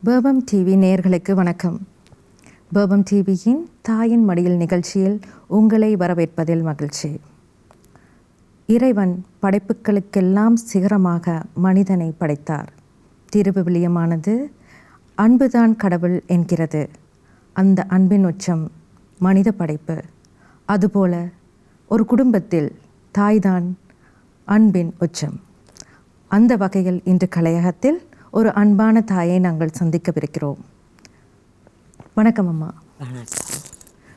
பேர்பம் TV நேயர்களுக்கு வணக்கம். பேர்பம் டிவியின் தாயின் மடியில் நிகழ்ச்சியில் உங்களை வரவேற்பதில் மகிழ்ச்சி. இறைவன் படைப்புகளுக்கெல்லாம் சிகரமாக மனிதனை படைத்தார். திருவிவிலியமானது அன்புதான் கடவுள் என்கிறது. அந்த அன்பின் உச்சம் மனித படைப்பு. அதுபோல ஒரு குடும்பத்தில் தாய்தான் அன்பின் உச்சம். அந்த வகையில் இன்று கலையகத்தில் ஒரு அன்பான தாயை நாங்கள் சந்திக்கவிருக்கிறோம். வணக்கம் அம்மா. வணக்கம்.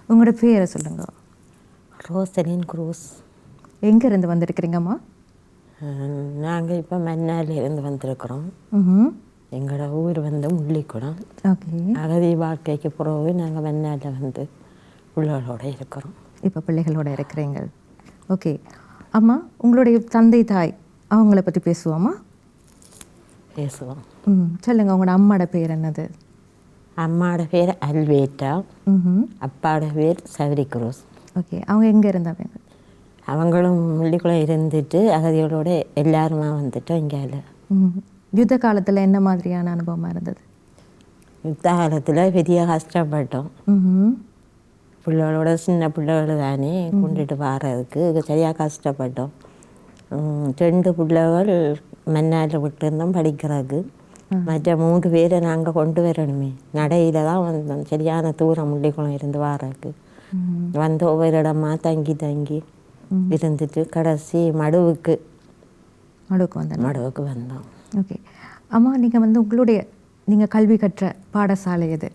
உங்களோட பேரை சொல்லுங்க. Rosaline Cruz. எங்கேருந்து வந்திருக்கிறீங்கம்மா? நாங்கள் இப்போ மன்னாலிருந்து வந்திருக்கிறோம். எங்களோட ஊர் வந்து முள்ளிக்குளம். ஓகே. அகதி வாழ்க்கைக்கு பிறகு நாங்கள் மன்னாலில் வந்து பிள்ளைகளோடு இருக்கிறோம். இப்போ பிள்ளைகளோட இருக்கிறீங்க. ஓகே அம்மா, உங்களுடைய தந்தை தாய் அவங்கள பற்றி பேசுவோம்மா? பேசுவோம். சொல்லுங்க, உங்களோட அம்மாவோட பேர் என்னது? அம்மாவோட பேர் அல்வேட்டா. அப்பாவோட பேர் சவரி குரூஸ். ஓகே. அவங்க எங்கே இருந்தாங்க? அவங்களும் முள்ளிக்குளம் இருந்துட்டு அகதிகளோட எல்லாருமா வந்துட்டோம் இங்கே. யுத்த காலத்தில் என்ன மாதிரியான அனுபவமாக இருந்தது? யுத்த காலத்தில் பெரிய கஷ்டப்பட்டோம். பிள்ளைகளோட சின்ன பிள்ளைகள் தானே கொண்டுட்டு வர்றதுக்கு சரியாக கஷ்டப்பட்டோம். 2 பிள்ளைகள் மன்னாரில் விட்டுருந்தோம் படிக்கிறதுக்கு. மற்ற 3 பேரை நாங்கள் கொண்டு வரணுமே. நடையில் தான் வந்தோம். சரியான தூரம் முள்ளிக்குளம் இருந்து வர்றதுக்கு. வந்து ஒவ்வொரு இடமா தங்கி இருந்துட்டு கடைசி மடுவுக்கு வந்தோம். ஓகே அம்மா, நீங்கள் கல்வி கற்ற பாடசாலை எது?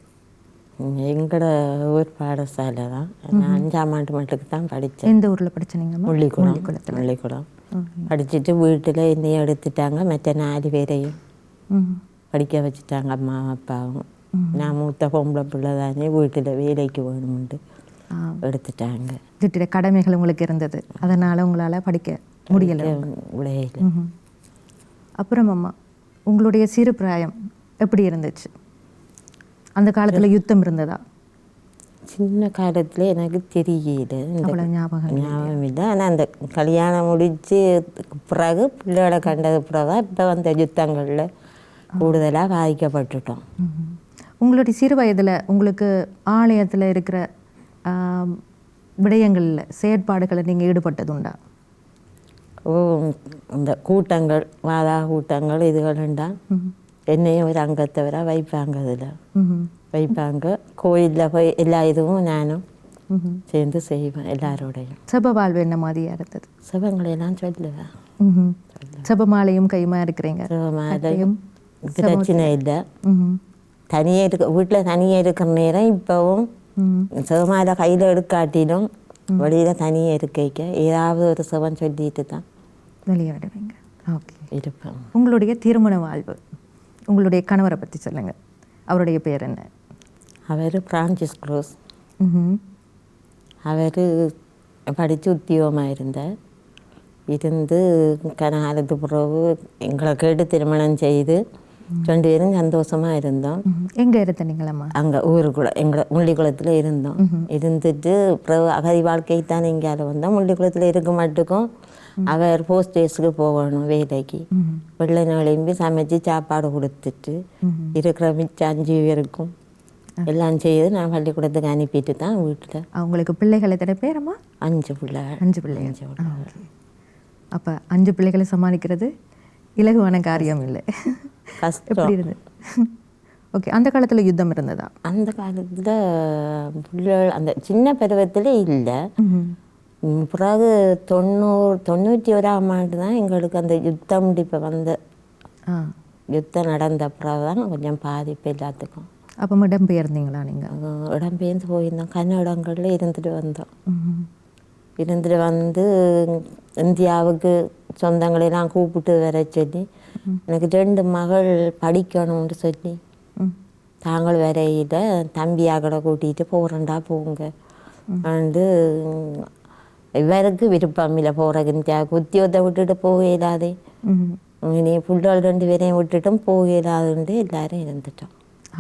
எங்களோட ஊர் பாடசாலை தான். நான் 5ஆம் ஆண்டு மட்டுக்கு தான் படித்தேன். எந்த ஊரில் படித்தீங்க? முள்ளிக்குளம். படிச்சுட்டு வீட்டில் என்னையும் எடுத்துட்டாங்க. மற்ற 4 பேரையும் படிக்க வச்சுட்டாங்க, அம்மா அப்பாவும். நான் மூத்த பொம்பளை பிள்ளை தானே, வீட்டில் வேலைக்கு வேணும்ட்டு எடுத்துட்டாங்க. வீட்டில் கடமைகள் உங்களுக்கு இருந்தது, அதனால் உங்களால் படிக்க முடியலை. அப்புறம் அம்மா, உங்களுடைய சிறு பிராயம் எப்படி இருந்துச்சு? அந்த காலத்தில் யுத்தம் இருந்ததா? சின்ன காலத்தில் எனக்கு தெரியல, ஞாபகம் இல்லை. ஆனால் அந்த கல்யாணம் முடித்து பிறகு பிள்ளைகளை கண்டது பிறகு இப்போ அந்த யுத்தங்களில் கூடுதலாக பாதிக்கப்பட்டுட்டோம். உங்களுடைய சிறு வயதில் உங்களுக்கு ஆலயத்தில் இருக்கிற விடயங்களில் செயற்பாடுகளை நீங்கள் ஈடுபட்டது உண்டா? இந்த கூட்டங்கள், வாதா கூட்டங்கள் இதுகளுண்டா என்னையும் ஒரு அங்கத்தவரை வைப்பாங்க. அதில் வைப்பாங்க. கோயிலில் போய் எல்லா இதுவும் நானும் சேர்ந்து செய்வேன் எல்லாரோடையும். சப வாழ்வு என்ன மாதிரியா இருந்தது? சபங்களையெல்லாம் சொல்லுவேன். சபமாலையும் கைமா இருக்கிறீங்க? சபமாலையும் பிரச்சனை இல்லை. தனியாக வீட்டில் தனியாக இருக்கிற நேரம் இப்போவும் சபமாலை கையில் எடுக்காட்டிலும் வெளியில் தனியாக இருக்க ஏதாவது ஒரு சபம் சொல்லிட்டு தான் வெளியே விடுவீங்க. ஓகே, இருப்பேன். உங்களுடைய திருமண வாழ்வு, உங்களுடைய கணவரை பற்றி சொல்லுங்கள். அவருடைய பேர் என்ன? அவர் பிரான்சிஸ் குரூஸ். அவர் படித்து உத்தியோகமாக இருந்து கனகாலத்து பிறகு எங்களை கேட்டு திருமணம் செய்து 2 பேரும் சந்தோஷமாக இருந்தோம். எங்கே இருந்தீங்களம்மா? அங்கே ஊருக்குள்ள எங்களை முள்ளிக்குளத்தில் இருந்தோம். இருந்துட்டு பிறகு அகதி வாழ்க்கைக்கு தான் இங்கே வந்தோம். முள்ளிக்குளத்தில் இருக்க மட்டுக்கும் அவர் போஸ்டேஸுக்கு போகணும் வேலைக்கு. வெள்ளை நாளையும்பி சமைச்சு சாப்பாடு கொடுத்துட்டு இருக்கிற மிச்சம் 5 பேருக்கும் எல்லாம் செய்து நான் பள்ளிக்கூடத்துக்கு அனுப்பிட்டு தான் வீட்டில். அவங்களுக்கு பிள்ளைகள் எத்தனை பேரம்மா? 5 பிள்ளைகள். 5 பிள்ளைகள். அப்போ 5 பிள்ளைகளை சமாளிக்கிறது இலகுவான காரியம் இல்லை, எப்படி இருந்தது? ஓகே. அந்த காலத்தில் யுத்தம் இருந்ததா? அந்த காலத்தில் பிள்ளைகள் அந்த சின்ன பருவத்தில் இல்லை. பிறகு 91ஆம் ஆண்டு தான் எங்களுக்கு அந்த யுத்தம் இப்போ யுத்தம் நடந்த பிறகு தான் கொஞ்சம் பாதிப்பு எல்லாத்துக்கும். அப்போ இடம்பெயர்ந்தீங்களா நீங்கள்? இடம்பெயர்ந்து போயிருந்தோம். கன்னடங்களில் இருந்துட்டு வந்தோம். இருந்துட்டு வந்து இந்தியாவுக்கு சொந்தங்களெல்லாம் கூப்பிட்டு வர சொல்லி எனக்கு 2 மகள் படிக்கணும்னு சொல்லி தாங்கள் வரையில் தம்பியாக்களை கூட்டிகிட்டு போகிறேன்டா போங்க வந்து இவருக்கு விருப்பம் இல்லை போகிறதுக்கு. உத்தியோகத்தை விட்டுட்டு போக இயலாதே, நீ பிள்ளைகள் 2 பேரையும் விட்டுட்டும் போக இயலாதுன்ட்டு எல்லாரும் இருந்துட்டோம்.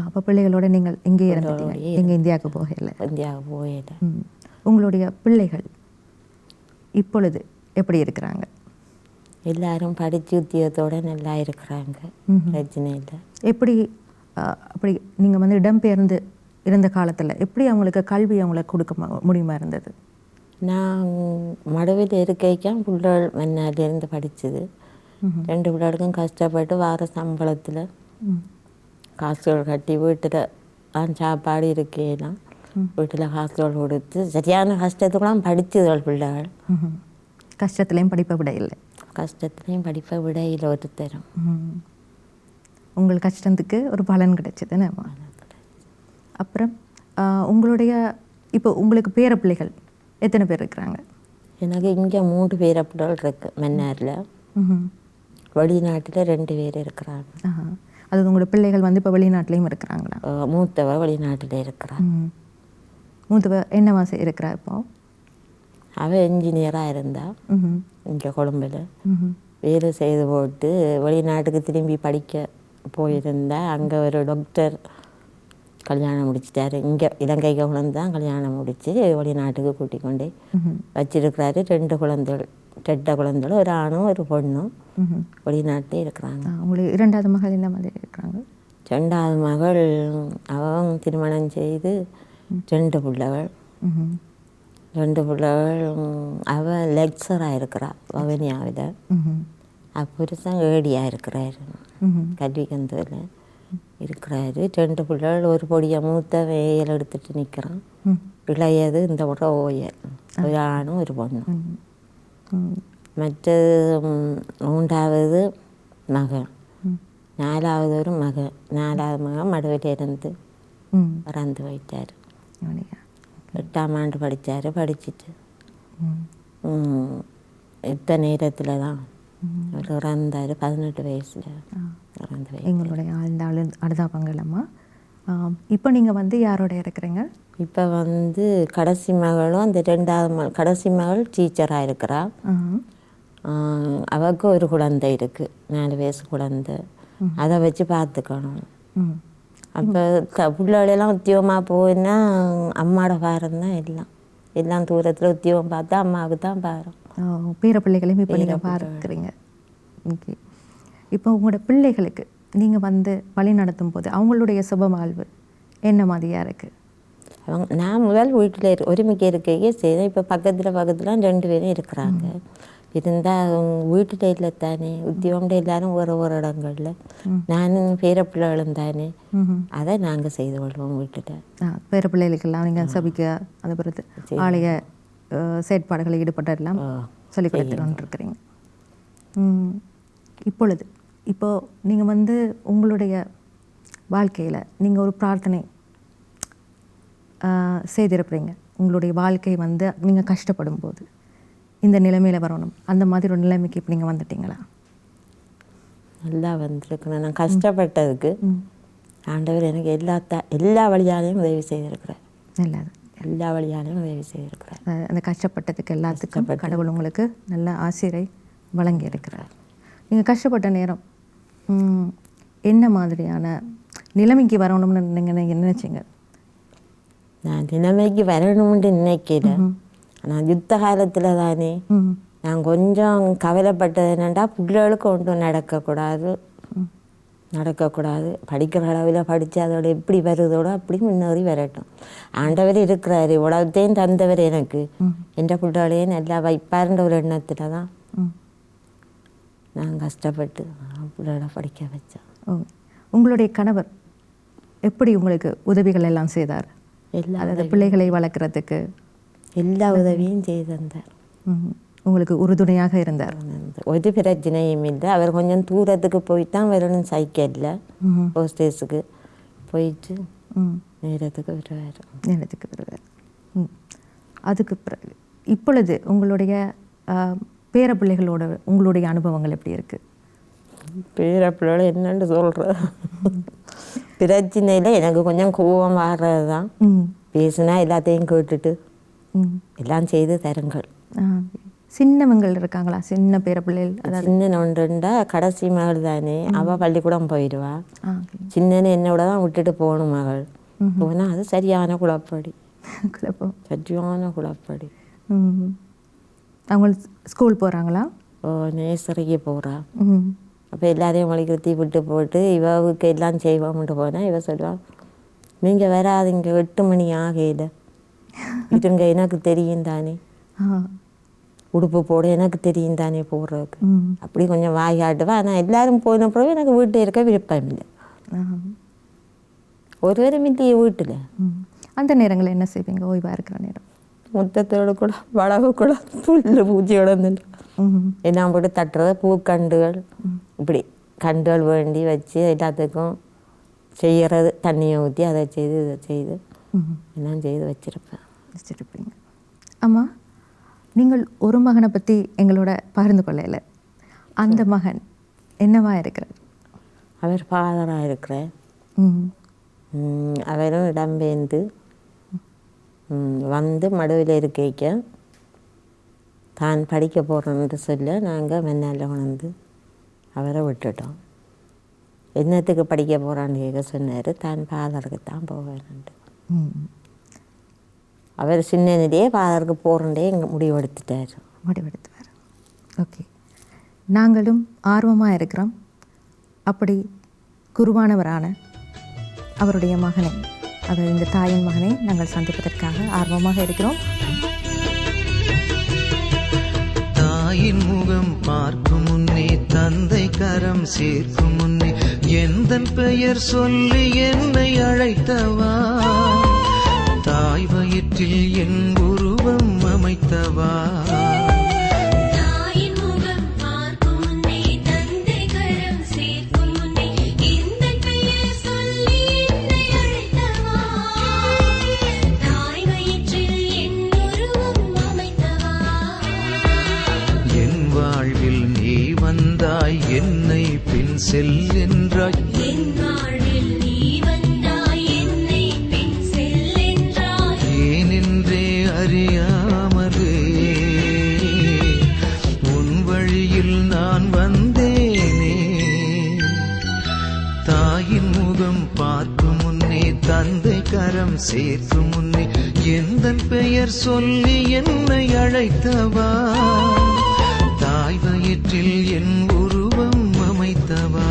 அப்போ பிள்ளைகளோட நீங்கள் இங்கே இருந்தீங்க? எங்கள் இந்தியாவுக்கு போகலை? இந்தியாவுக்கு போகலை. உங்களுடைய பிள்ளைகள் இப்பொழுது எப்படி இருக்கிறாங்க? எல்லாரும் படித்து உத்தியோகத்தோடு நல்லா இருக்கிறாங்க, பிரச்சனை இல்லை. எப்படி அப்படி நீங்கள் வந்து இடம்பெயர்ந்து இருந்த காலத்தில் எப்படி அவங்களுக்கு கல்வி அவங்களுக்கு கொடுக்க முடியுமா இருந்தது? நான் மடுவில் இருக்கைக்கும் பிள்ளைகள் மன்னார்லேருந்து படித்தது. 2 பிள்ளைகளுக்கும் கஷ்டப்பட்டு வார சம்பளத்தில் காசுகள் கட்டி வீட்டில் சாப்பாடு இருக்கையெல்லாம் வீட்டில் காசுகள் கொடுத்து சரியான கஷ்டத்துக்குலாம் படித்ததுகள் பிள்ளைகள். கஷ்டத்துலேயும் படிப்பை விட இல்லை. கஷ்டத்துலேயும் படிப்பை விட இல்லை ஒருத்தரும். உங்கள் கஷ்டத்துக்கு ஒரு பலன் கிடைச்சது. அப்புறம் உங்களுடைய இப்போ உங்களுக்கு பேர பிள்ளைகள் எத்தனை பேர் இருக்கிறாங்க? எனக்கு இங்கே 3 பேர பிள்ளைகள் இருக்குது மன்னாரில். வெளிநாட்டில் 2 பேர் இருக்கிறாங்க. அது உங்களோட பிள்ளைகள் வந்து இப்போ வெளிநாட்டிலையும் இருக்கிறாங்களா? மூத்தவ வெளிநாட்டில் இருக்கிறான். மூத்தவ என்னவா இருக்கிறா இப்போ? அவள் என்ஜினியராக இருந்தா இங்கே கொழும்பில் வேலை செய்து போட்டு வெளிநாட்டுக்கு திரும்பி படிக்க போயிருந்தா. அங்கே ஒரு டாக்டர் கல்யாணம் முடிச்சிட்டாரு. இங்கே இலங்கைக்கு கொண்டு தான் கல்யாணம் முடித்து வெளிநாட்டுக்கு கூட்டிக் கொண்டு வச்சிருக்கிறாரு. 2 குழந்தைகள், 2 குழந்தைகள், ஒரு ஆணும் ஒரு பொண்ணும் வெளிநாட்டிலே இருக்கிறாங்க. உங்களுக்கு 2வது மகள் என்ன மாதிரி இருக்கிறாங்க? 2வது மகள் அவன் திருமணம் செய்து 2 பிள்ளைகள். 2 பிள்ளைகள். அவன் லெக்சராக இருக்கிறா வவுனியாவில். புருஷன் ஏடியாக இருக்கிறாரு, கல்விக்கந்தூரில் இருக்கிறாரு. 2 பிள்ளைகள். ஒரு பொடியை மூத்த வேலை எடுத்துட்டு நிற்கிறான். இளையது இந்த முறை ஓயல், ஒரு ஆணும் ஒரு பொண்ணும். மற்றது 3வது மகன், 4வது ஒரு மகன். 4வது மகன் மடுவிலிருந்து இறந்து போயிட்டார். 8ஆம் ஆண்டு படித்தார். படிச்சுட்டு இந்த நேரத்தில் தான் அவர் இறந்தார். 18 வயசில் இறந்து. எங்களுடைய அழுதாபங்களம்மா. இப்போ நீங்கள் வந்து யாரோட இருக்கிறீங்க? இப்போ வந்து கடைசி மகளும் அந்த 2வது மகள், கடைசி மகள் டீச்சராக இருக்கிறா. அவருக்கு ஒரு குழந்தை இருக்குது, 4 வயசு குழந்தை. அதை வச்சு பார்த்துக்கணும். அப்போ பிள்ளைகளெல்லாம் உத்தியோகமாக போயின்னா அம்மாவோட பாரம் தான் எல்லாம் தூரத்தில் உத்தியோகம் பார்த்தா அம்மாவுக்கு தான் பாரம். பேர பிள்ளைகளையும் இப்போ நீங்கள் பார்க்குறீங்க. ஓகே. இப்போ உங்களோட பிள்ளைகளுக்கு நீங்கள் வந்து வழி நடத்தும் போது அவங்களுடைய சுபவாழ்வு என்ன மாதிரியாக இருக்குது? நான் முதல் வீட்டில் ஒருமிக்க இருக்கையே சரி. இப்போ பக்கத்தில் 2 பேரும் இருக்கிறாங்க. இருந்தால் வீட்டில் இல்லை தானே, உத்தியோகம் எல்லாரும் ஒரு இடங்களில். நானும் பேர பிள்ளைகளும் தானே, அதை நாங்கள் செய்து கொள்வோம் வீட்டில். பேர பிள்ளைகளுக்கெல்லாம் நீங்கள் சபிக்க அந்த பிறகு ஆலய செயற்பாடுகளில் ஈடுபட்டெல்லாம் சொல்லிக் கொடுத்து கொண்டிருக்கிறீங்க. இப்போது நீங்கள் வந்து உங்களுடைய வாழ்க்கையில் நீங்கள் ஒரு பிரார்த்தனை செய்திருப்பீங்க. உங்களுடைய வாழ்க்கை வந்து நீங்கள் கஷ்டப்படும் போது இந்த நிலைமையில் வரணும், அந்த மாதிரி ஒரு நிலைமைக்கு இப்போ நீங்கள் வந்துட்டீங்களா? நல்லா வந்திருக்கணும். நான் கஷ்டப்பட்டதுக்கு ஆண்டவர் எனக்கு எல்லா வழியாலையும் உதவி செய்திருக்கிறார். எல்லா வழியாலையும் உதவி செய்திருக்கிறார். அந்த கஷ்டப்பட்டதுக்கு எல்லாத்துக்கும் கடவுள் உங்களுக்கு நல்ல ஆசிரை வழங்கி இருக்கிறார். நீங்கள் கஷ்டப்பட்ட நேரம் என்ன மாதிரியான நிலைமைக்கு வரணும்னு நீங்கள் நினைச்சிங்க? நான் நிலைமைக்கு வரணும்னு நினைக்கல. நான் யுத்த காலத்தில் தானே நான் கொஞ்சம் கவலைப்பட்டது என்னென்னா, பிள்ளைகளுக்கு ஒன்றும் நடக்கக்கூடாது. படிக்கிற அளவில் படித்து அதோட எப்படி வருதோட அப்படி முன்னேறி வரட்டும். ஆண்டவர் இருக்கிறாரு, இவ்வளவுத்தையும் தந்தவர் எனக்கு. எந்த பிள்ளைகளையும் நல்லா வைப்பாருன்ற ஒரு எண்ணத்தில் தான் நான் கஷ்டப்பட்டு பிள்ளைகளை படிக்க வச்சேன். உங்களுடைய கணவர் எப்படி உங்களுக்கு உதவிகள் எல்லாம் செய்தார்? அதாவது பிள்ளைகளை வளர்க்குறதுக்கு எல்லா உதவியும் செய்து தந்தார். உங்களுக்கு உறுதுணையாக இருந்தார். ஒரு பிரச்சனையும் இல்லை. அவர் கொஞ்சம் தூரத்துக்கு போயிட்டு தான் வரணும், சைக்கிளில் ஹோஸ்டேஸுக்கு போயிட்டு நேரத்துக்கு வருவார். அதுக்கு பிறகு இப்பொழுது உங்களுடைய பேர பிள்ளைகளோட உங்களுடைய அனுபவங்கள் எப்படி இருக்குது? பேர பிள்ளைகள என்னன்னு சொல்கிற பிரச்சனையில் எனக்கு கொஞ்சம் கோபம் வர்றது தான். பேசுனா எல்லாத்தையும் கேட்டுட்டு எல்லாம் செய்து தருங்கள். சின்னவங்கள் இருக்காங்களா? சின்ன பேர பிள்ளைகள்? அதாவது சின்ன ஒன்றுண்டா கடைசி மகள் தானே, அவள் பள்ளிக்கூடம் போயிடுவா. சின்னன்னு என்னோட தான் விட்டுட்டு போகணும் மகள். போனால் அது சரியான குழப்படி. அவங்க ஸ்கூல் போகிறாங்களா? நேசரிக்கு போகிறா. அப்போ எல்லாரையும் வலியுறுத்தி விட்டு போட்டு இவவுக்கு எல்லாம் செய்வோம்ட்டு போனால் இவ சொல்லுவாள், நீங்கள் வராதிங்க 8 மணி ஆகையில் இதுங்க எனக்கு தெரியும் தானே, உடுப்பு போட எனக்கு தெரியும் தானே போடுறதுக்கு. அப்படி கொஞ்சம் வாயாட்டுவா. ஆனால் எல்லாரும் போன பிறகு எனக்கு வீட்டில் இருக்க விருப்பம் இல்லை. ஒருவரும் இல்லையே வீட்டில். அந்த நேரங்களில் என்ன செய்வீங்க ஓய்வாக இருக்கிற நேரம்? முத்தத்தோடு கூட வளவு கூட புல்லு பூச்சியோட எல்லாம் போட்டு தட்டுறது, பூக்கண்டுகள் இப்படி கண்டுகள் வேண்டி வச்சு எல்லாத்துக்கும் செய்கிறது, தண்ணியை ஊற்றி அதை செய்து இதை செய்து எல்லாம் செய்து வச்சுருப்பீங்க. அம்மா, நீங்கள் ஒரு மகனை பற்றி எங்களோட பகிர்ந்து கொள்ளல. அந்த மகன் என்னவா இருக்கிறார்? அவர் ஃபாதராக இருக்கிறார். அவரும் இடம்பெயர்ந்து வந்து மடுவில் இருக்க தான் படிக்க போகிறோன்னு சொல்ல நாங்கள் மென்னால் உணர்ந்து அவரை விட்டுட்டோம். என்னத்துக்கு படிக்க போகிறான்னு கேட்க சொன்னார். தான் ஃபாதருக்கு தான் போவேன்ட்டு. அவர் சின்னதிலேயே ஃபாதருக்கு போகிறண்டே முடிவெடுத்துட்டார். ஓகே, நாங்களும் ஆர்வமாக இருக்கிறோம். அப்படி குருவானவரான அவருடைய மகனை, அது இந்த தாயின் மகனை நாங்கள் சந்திப்பதற்காக ஆர்வமாக இருக்கிறோம். தாயின் முகம் பார்க்கும் முன்னே, தந்தை கரம் சேர்க்கும் முன்னே, எந்தன் பெயர் சொல்லி என்னை அழைத்தவா, தாய் வயிற்றில் என் உருவம் அமைத்தவா. என்னை பின் செல் என்றாய், ஏனென்றே அறியாமலே உன் வழியில் நான் வந்தேனே. தாயின் முகம் பார்க்கும் முன்னே, தந்தை கரம் சேர்க்கும் முன்னே, எந்தன் பெயர் சொல்லி என்னை அழைத்தவா, தாய் வயிற்றில் என் உருவம் அமைத்தவா.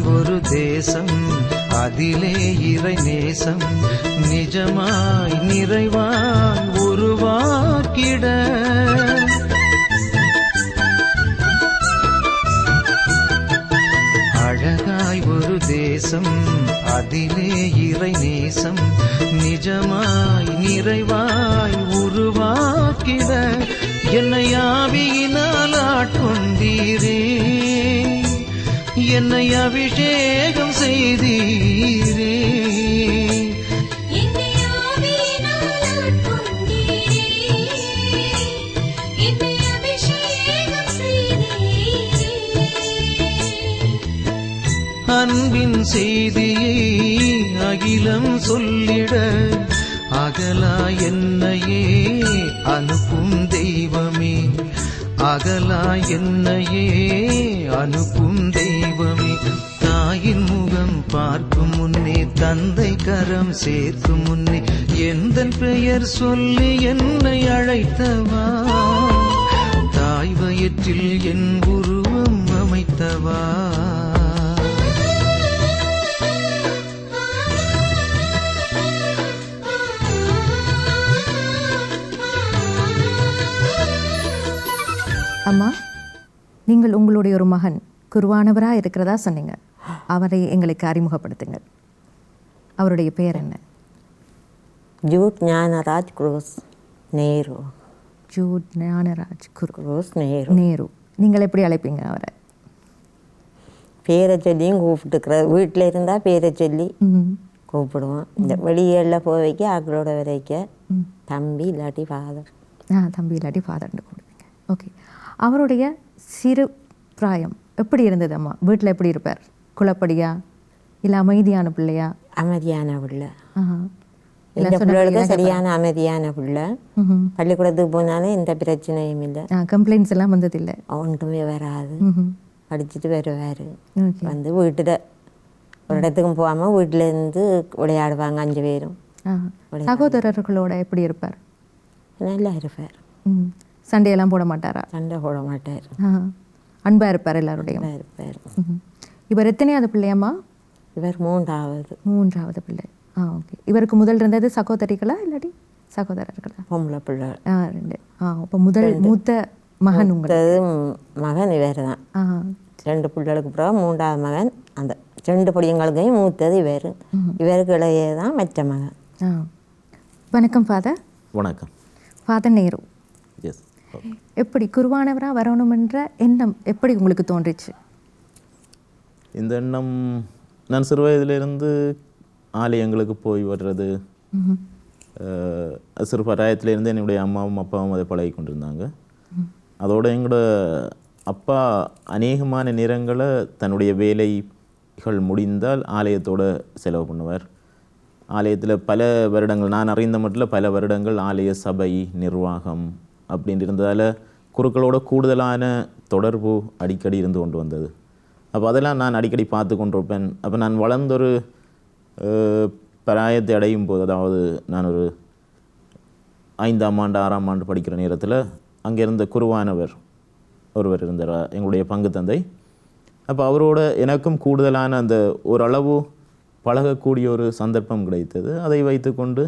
ஒரு தேசம், அதிலே இறை நேசம், நிஜமாய் நிறைவாய் உருவாக்கிட. அழகாய் ஒரு தேசம், அதிலே இறை நேசம், நிஜமாய் நிறைவாய் உருவாக்கிட. என்னை ஆவியினால் ஆட்கொண்டீரே, என்னை அபிஷேகம் செய்தீரே. அன்பின் செய்தியை அகிலம் சொல்லிட, அகலா என்னையே அனுப்பும் தெய்வமே, அகலா என்னையே அனுப்பும் தெய்வமே. தாயின் முகம் பார்க்கும் முன்னே, தந்தை கரம் சேர்க்கும் முன்னே, எந்தன் பெயர் சொல்லி என்னை அழைத்தவா, தாய் வயிற்றில் என் உருவம் அமைத்தவா. அம்மா, நீங்கள் உங்களுடைய ஒரு மகன் குருவானவராக இருக்கிறதா சொன்னீங்க. அவரை எங்களுக்கு அறிமுகப்படுத்துங்கள். அவருடைய பெயர் என்ன? Jude Gnanaraj Cruz Nehru. Jude Gnanaraj Cruz Nehru. நீங்கள் எப்படி அழைப்பீங்க அவரை? பேரை சொல்லியும் கூப்பிட்டுக்கிற, வீட்டில் இருந்தால் பேரை சொல்லி கூப்பிடுவோம். இந்த வெளியேறில் போய் வைக்க ஆக்களோட வரைக்க தம்பி இல்லாட்டி ஃபாதர். தம்பி இல்லாட்டி ஃபாதர்னு கூப்பிடுவீங்க. ஓகே, அவருடைய சிறு பிராயம் எப்படி இருந்தது அம்மா? வீட்டில் எப்படி இருப்பார்? குளப்படியா இல்லை அமைதியான பிள்ளையா? அமைதியான பிள்ளை. ஆஹா. இந்த பிள்ளைகளுக்கு சரியான அமைதியான பிள்ளை. பள்ளிக்கூடத்துக்கு போனாலும் எந்த பிரச்சனையும் இல்லை. கம்ப்ளைண்ட்ஸ் எல்லாம் வந்ததில்லை? ஒன்றுமே வராது. படிச்சுட்டு வருவார். ஓகே. வந்து வீட்டில் ஒரு இடத்துக்கும் போகாமல் வீட்டிலேருந்து விளையாடுவாங்க 5 பேரும். சகோதரர்களோட எப்படி இருப்பார்? நல்லா இருப்பார். சண்டையெல்லாம் போட மாட்டாரா? சண்டை போட மாட்டார். அன்பாக இருப்பார் எல்லாருடையும். இருப்பார். இவர் எத்தனையாவது பிள்ளையாம்மா? இவர் 3வது. 3வது பிள்ளை. ஓகே. இவருக்கு முதல் இருந்தது சகோதரிகளா இல்லாட்டி சகோதரர்களா? பொம்பளை பிள்ளை 2. அப்போ மூத்த மகன் உங்களுக்கு? மகன் இவர் தான். 2 பிள்ளைகளுக்கு பிறகு 3வது மகன். அந்த 2 பொடியங்களுக்கையும் மூத்தது இவர். இவருக்கு இளைய தான் மற்ற மகன். வணக்கம் ஃபாதர். வணக்கம் ஃபாதர் நேரு. எஸ். எப்படி குருவானவராக வரணுமென்ற எண்ணம் எப்படி உங்களுக்கு தோன்றிச்சு? இந்த எண்ணம் நான் சிறு வயதிலிருந்து ஆலயங்களுக்கு போய் வர்றது, சிறு பராயத்திலேருந்து என்னுடைய அம்மாவும் அப்பாவும் அதை பழகி கொண்டிருந்தாங்க. அதோடு எங்களோட அப்பா அநேகமான நேரங்களை தன்னுடைய வேலைகள் முடிந்தால் ஆலயத்தோடு செலவு பண்ணுவார். ஆலயத்தில் பல வருடங்கள், நான் அறிந்த மட்டும் பல வருடங்கள் ஆலய சபை நிர்வாகம் அப்படின்னு இருந்ததால் குருக்களோட கூடுதலான தொடர்பு அடிக்கடி இருந்து கொண்டு வந்தது. அப்போ அதெல்லாம் நான் அடிக்கடி பார்த்து கொண்டிருப்பேன். அப்போ நான் வளர்ந்தொரு பராயத்தை அடையும் போது, அதாவது நான் ஒரு 5ஆம் ஆண்டு 6ஆம் ஆண்டு படிக்கிற நேரத்தில் அங்கே இருந்த குருவானவர் ஒருவர் இருந்தார், எங்களுடைய பங்கு தந்தை. அப்போ அவரோட எனக்கும் கூடுதலான அந்த ஓரளவு பழகக்கூடிய ஒரு சந்தர்ப்பம் கிடைத்தது. அதை வைத்துக்கொண்டு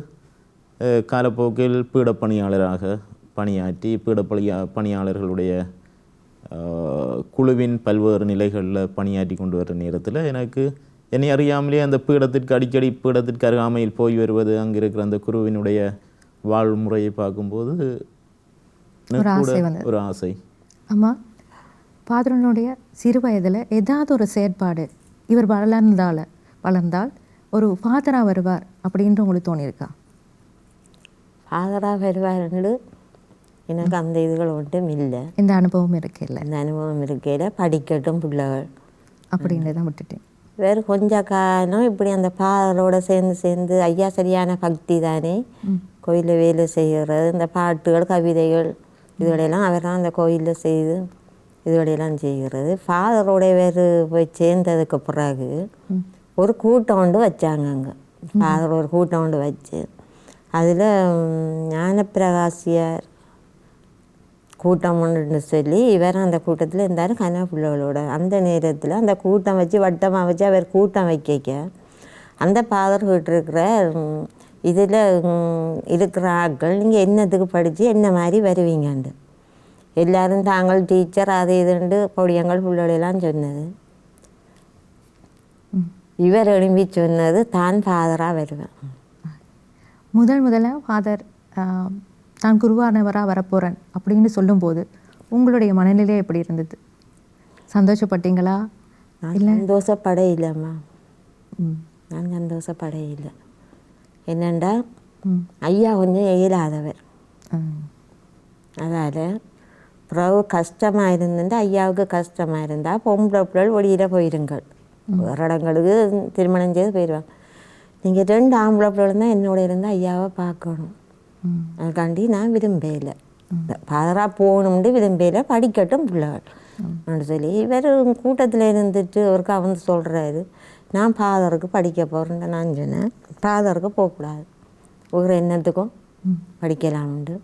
காலப்போக்கில் பீடப்பணியாளராக பணியாற்றி பணியாளர்களுடைய குழுவின் பல்வேறு நிலைகளில் பணியாற்றி கொண்டு வர்ற நேரத்தில் எனக்கு என்னை அறியாமலே அந்த பீடத்திற்கு அருகாமையில் போய் வருவது, அங்கே இருக்கிற அந்த குருவினுடைய வாழ்முறையை பார்க்கும்போது ஒரு ஆசை. ஆமாம், ஃபாதரனுடைய சிறு வயதில் ஏதாவது ஒரு செயற்பாடு இவர் வளர்ந்தால் ஒரு ஃபாதராக வருவார் அப்படின்ட்டு உங்களுக்கு தோணியிருக்கா? ஃபாதராக வருவார்னு எனக்கு அந்த இதுகள் ஒன்றும் இல்லை. இந்த அனுபவம் இருக்கையில்? இந்த அனுபவம் இருக்கையில் படிக்கட்டும் பிள்ளைகள் அப்படின்னு தான் விட்டுட்டேன். வேறு கொஞ்ச காலம் இப்படி அந்த ஃபாதரோட சேர்ந்து ஐயா சரியான பக்தி தானே, கோயிலில் வேலை செய்கிறது, இந்த பாட்டுகள் கவிதைகள் இதுகளையெல்லாம் அவர் தான் அந்த கோயிலில் செய்து இதுகளையெல்லாம் செய்கிறது. ஃபாதரோட வேறு போய் சேர்ந்ததுக்கு பிறகு ஒரு கூட்டம் ஒன்று வச்சாங்க. அங்கே ஃபாதர் ஒரு கூட்டம் ஒன்று வச்சு அதில் ஞானப்பிரகாசியார் கூட்டம் ஒன்றுன்னு சொல்லி இவர் அந்த கூட்டத்தில் இருந்தார் கன பிள்ளைகளோட. அந்த நேரத்தில் அந்த கூட்டம் வச்சு வட்டமாக வச்சு அவர் கூட்டம் வைக்க அந்த ஃபாதர் இருக்கிற இதில் இருக்கிற ஆட்கள் நீங்கள் என்னத்துக்கு படித்து என்ன மாதிரி வருவீங்கண்டு எல்லோரும் தாங்கள் டீச்சர் அது இதுண்டு பொடியங்கள் பிள்ளைகளெல்லாம் சொன்னது. இவர் எழும்பி சொன்னது தான் ஃபாதராக வருவேன். முதல்ல ஃபாதர் தான் குருவானவராக வரப்போகிறேன் அப்படின்னு சொல்லும்போது உங்களுடைய மனநிலை எப்படி இருந்தது? சந்தோஷப்பட்டீங்களா? இல்லை, சந்தோஷப்பட இல்லைம்மா. நான் சந்தோஷப்பட இல்லை. என்னண்டா ஐயா கொஞ்சம் இயலாதவர், அதால் பிறகு கஷ்டமாக இருந்துட்டு ஐயாவுக்கு கஷ்டமாக இருந்தால் பொம்பளை பிள்ளைகள் வெளியில் போயிருங்கள், வேறு இடங்களுக்கு திருமணம் செய்து போயிடுவாங்க. நீங்கள் 2 ஆம்பளை பிள்ளைகள் தான் என்னோட இருந்தால் ஐயாவை பார்க்கணும். அதுக்காண்டி நான் விரும்பலை, ஃபாதராக போகணும்னு விரும்பலை, படிக்கட்டும் பிள்ளைகள் சொல்லி இவர் கூட்டத்தில் இருந்துட்டு அவருக்கு வந்து சொல்கிறாரு, நான் ஃபாதருக்கு படிக்க போகிறேன். நான் சொன்னேன் ஃபாதருக்கு போகக்கூடாது, ஒரு எண்ணத்துக்கும் படிக்கலாம்ண்டு.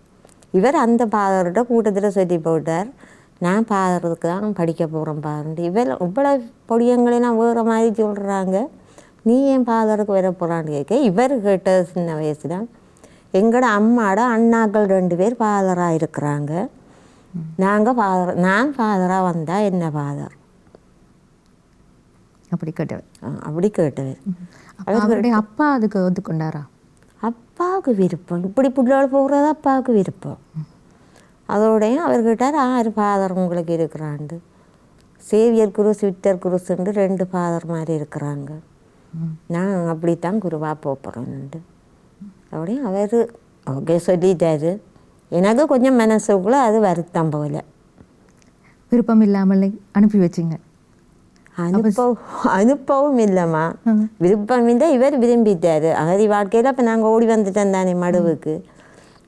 இவர் அந்த ஃபாதர்கிட்ட கூட்டத்தில் சொல்லி போட்டார், நான் ஃபாதருக்கு தான் படிக்க போகிறேன் பாருண்டு. இவ்வளோ பொடியங்களெல்லாம் வேறு மாதிரி சொல்கிறாங்க, நீ ஏன் ஃபாதருக்கு வர போகிறான்னு கேட்க இவர் கேட்டது சின்ன வயசில் எங்களோட அம்மாவோட அண்ணாக்கள் 2 பேர் ஃபாதராக இருக்கிறாங்க, நான் ஃபாதராக வந்தால் என்ன ஃபாதர் அப்படி கேட்டவர். அவருடைய அப்பா அதுக்கு ஒத்துக்கொண்டாரா? அப்பாவுக்கு விருப்பம், இப்படி பிள்ளைகள் போகிறது அப்பாவுக்கு விருப்பம். அதோடையும் அவர் கேட்டார் 6 ஃபாதர் உங்களுக்கு இருக்கிறாண்டு, சேவியர் குருஸ் விக்டர் குருஸ்ன்னு 2 ஃபாதர் மாதிரி இருக்கிறாங்க, நான் அப்படித்தான் குருவாக போகிறேன்னுண்டு. அப்படியும் அவர் ஓகே சொல்லிட்டாரு. எனக்கு கொஞ்சம் மனசுக்குள்ளே அது வருத்தம் போல். விருப்பம் இல்லாமல் அனுப்பி வச்சிங்க? அனுப்பவும் இல்லைம்மா, விருப்பம் இல்லை. இவர் விரும்பிட்டார் அகதி வாழ்க்கையில். அப்போ நாங்கள் ஓடி வந்துட்டோம் தானே மடுவுக்கு.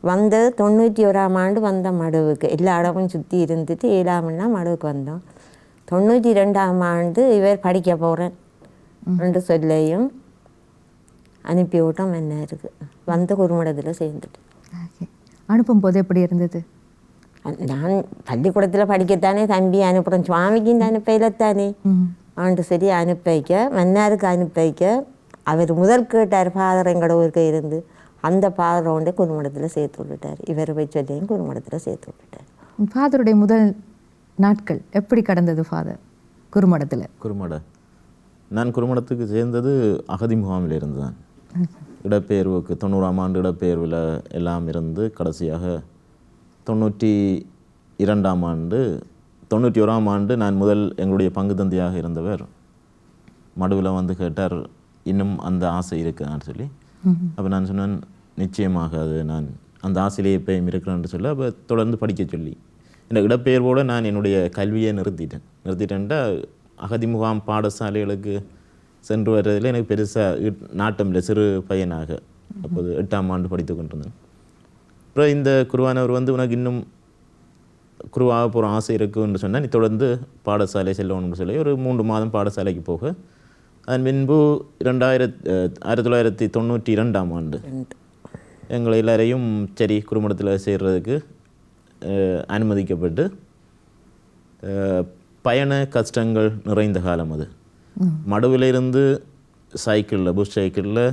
வந்தது 91ஆம் ஆண்டு வந்த மடுவுக்கு. எல்லா இடமும் சுற்றி இருந்துட்டு 7ஆம் மடுவுக்கு வந்தோம். 92ஆம் ஆண்டு இவர் படிக்க போகிறேன் என்று சொல்லியும் அனுப்பி விட்டோம். என்ன இருக்குது வந்த குறுமடத்தில் சேர்ந்துட்டு. அனுப்பும் போது எப்படி இருந்தது? நான் பள்ளிக்கூடத்தில் படிக்கத்தானே தம்பி அனுப்புகிறேன், சுவாமிக்கு இந்த அனுப்பையில்தானே ஆண்டு சரி அனுப்பி வைக்க, மன்னாருக்கு அனுப்பி வைக்க. அவர் முதல் கேட்டார் ஃபாதர் எங்களோட ஊருக்கு இருந்து. அந்த ஃபாதரை கொண்டே குறுமடத்தில் சேர்த்து விட்டுட்டார். இவர் போய் சொல்லியும் குறுமடத்தில் சேர்த்து விட்டுட்டார். ஃபாதருடைய முதல் நாட்கள் எப்படி கடந்தது ஃபாதர் குறுமடத்தில்? நான் குறுமடத்துக்கு சேர்ந்தது அகதி முகாமில் இருந்து தான். இடப்பெயர்வுக்கு 90ஆம் ஆண்டு இடப்பெயர்வில் எல்லாம் இருந்து கடைசியாக 92ஆம் ஆண்டு 91ஆம் ஆண்டு நான் முதல் எங்களுடைய பங்கு தந்தையாக இருந்தவர் மடுவில் வந்து கேட்டார், இன்னும் அந்த ஆசை இருக்குன்னு சொல்லி. அப்போ நான் சொன்னேன், நிச்சயமாக அது நான் அந்த ஆசையிலேயே எப்பயும் இருக்கிறேன்னு சொல்லி அப்போ தொடர்ந்து படிக்க சொல்லி இந்த இடப்பெயர்வோடு நான் என்னுடைய கல்வியை நிறுத்திட்டேன்டா. அகதி முகாம் பாடசாலைகளுக்கு சென்று வர்றதில் எனக்கு பெருசாக நாட்டம் இல்லை. சிறு பையனாக அப்போது 8ஆம் ஆண்டு படித்து கொண்டிருந்தேன். அப்புறம் இந்த குருவானவர் வந்து உனக்கு இன்னும் குருவாக போகிற ஆசை இருக்குன்னு சொன்னால் நீ தொடர்ந்து பாடசாலை செல்லணும்னு சொல்லி ஒரு 3 மாதம் பாடசாலைக்கு போக, அதன் பின்பு 1992ஆம் ஆண்டு எங்களை எல்லாரையும் சரி குறுமடத்தில் சேர்றதுக்கு அனுமதிக்கப்பட்டு, பயண கஷ்டங்கள் நிறைந்த காலம் அது. மடுவில் இருந்து சைக்கிளில் புஷ் சைக்கிளில்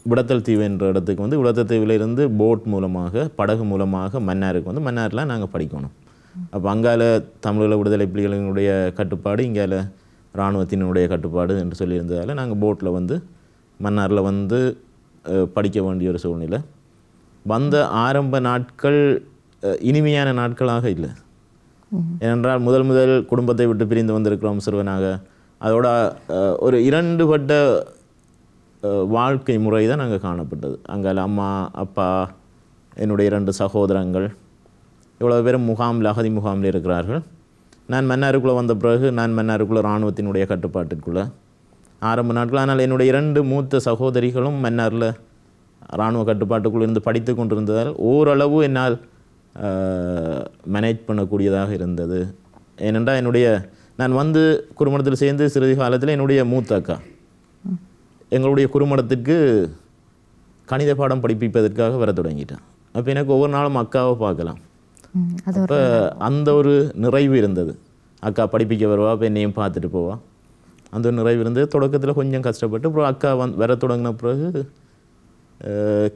விடத்தல் தீவு என்ற இடத்துக்கு வந்து விடத்தல் தீவில் இருந்து போட் மூலமாக படகு மூலமாக மன்னாருக்கு வந்து மன்னாரில் நாங்கள் படிக்கணும். அப்போ அங்கால தமிழீழ விடுதலை புலிகளினுடைய கட்டுப்பாடு, இங்கால இராணுவத்தினுடைய கட்டுப்பாடு என்று சொல்லியிருந்ததால் நாங்கள் போட்டில் வந்து மன்னாரில் வந்து படிக்க வேண்டிய ஒரு சூழ்நிலை. வந்த ஆரம்ப நாட்கள் இனிமையான நாட்களாக இல்லை. ஏனென்றால் முதல் குடும்பத்தை விட்டு பிரிந்து வந்திருக்கிறோம் சிறுவனாக. அதோட ஒரு 2 பட்ட வாழ்க்கை முறை தான் நாங்கள் காணப்பட்டது. அங்கே அம்மா அப்பா என்னுடைய 2 சகோதரங்கள் இவ்வளோ பேரும் முகாமில் அகதி முகாமில் இருக்கிறார்கள். நான் மன்னாருக்குள்ளே வந்த பிறகு நான் மன்னாருக்குள்ளே இராணுவத்தினுடைய கட்டுப்பாட்டுக்குள்ளே ஆரம்ப நாட்கள். ஆனால் என்னுடைய 2 மூத்த சகோதரிகளும் மன்னாரில் இராணுவ கட்டுப்பாட்டுக்குள்ளே இருந்து படித்து கொண்டிருந்ததால் ஓரளவு என்னால் மேனேஜ் பண்ணக்கூடியதாக இருந்தது. ஏனென்றால் நான் வந்து குறுமடத்தில் சேர்ந்து சிறிது காலத்தில் என்னுடைய மூத்த அக்கா எங்களுடைய குறுமடத்துக்கு கணித பாடம் படிப்பிப்பதற்காக வர தொடங்கிட்டேன். அப்போ எனக்கு ஒவ்வொரு நாளும் அக்காவை பார்க்கலாம். அப்போ அந்த ஒரு நிறைவு இருந்தது. அக்கா படிப்பிக்க வருவா, அப்போ என்னையும் பார்த்துட்டு போவா. அந்த ஒரு நிறைவு இருந்தது. தொடக்கத்தில் கொஞ்சம் கஷ்டப்பட்டு அப்புறம் அக்கா வர தொடங்கின பிறகு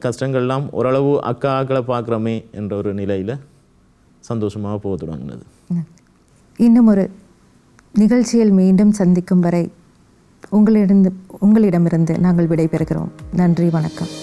கஷ்டங்கள்லாம் ஓரளவு அக்காக்களை பார்க்குறோமே என்ற ஒரு நிலையில் சந்தோஷமாக போக தொடங்கினது. இன்னும் ஒரு நிகழ்ச்சியில் மீண்டும் சந்திக்கும் வரை உங்களிடமிருந்து நாங்கள் விடைபெறுகிறோம். நன்றி, வணக்கம்.